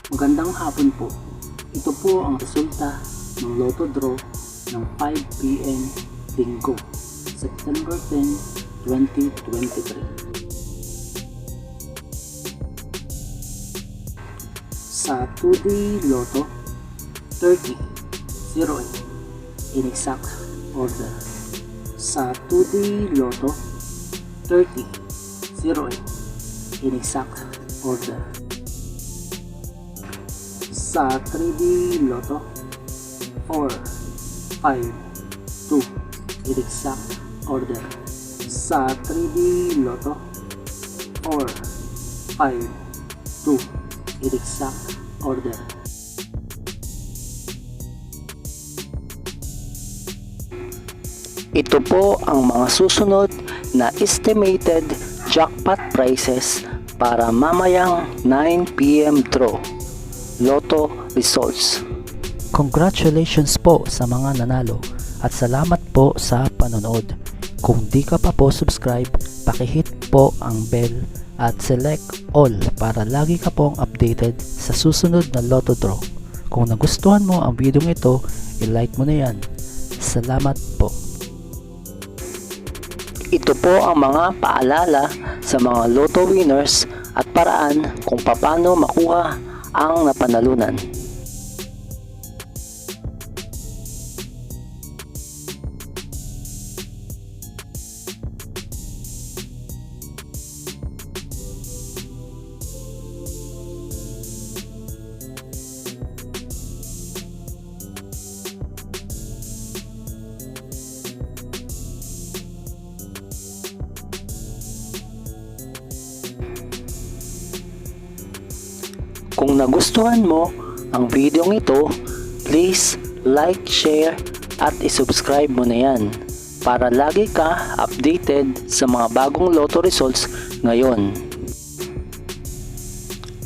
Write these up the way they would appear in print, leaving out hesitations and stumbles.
Magandang hapon po. Ito po ang resulta ng Lotto Draw ng 5 PM Linggo, September 10, 2023. Sa 2D Lotto, 30, 08, in exact order. Sa 2D Lotto, 30, 08, in exact order. Sa 3D Lotto, 4, 5, 2, in exact order. Sa 3D Lotto, 4, 5, 2, in exact order. Ito po ang mga susunod na estimated jackpot prices para mamayang 9 PM draw. Lotto results. Congratulations po sa mga nanalo at salamat po sa panonood. Kung di ka pa po subscribe, pakihit po ang bell at select all para lagi ka pong updated sa susunod na Lotto draw. Kung nagustuhan mo ang video ito, i-like mo na yan. Salamat po. Ito po ang mga paalala sa mga Lotto winners at paraan kung paano makuha ang napanalunan. Kung nagustuhan mo ang video ito, please like, share at isubscribe mo na yan para lagi ka updated sa mga bagong Lotto results ngayon.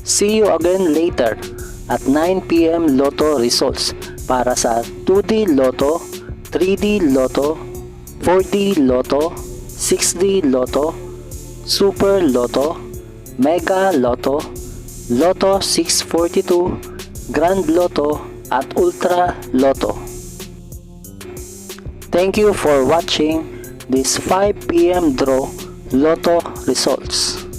See you again later at 9 PM Lotto results para sa 2D Lotto, 3D Lotto, 4D Lotto, 6D Lotto, Super Lotto, Mega Lotto, Lotto 642, Grand Lotto at Ultra Lotto. Thank you for watching this 5 PM draw Lotto results.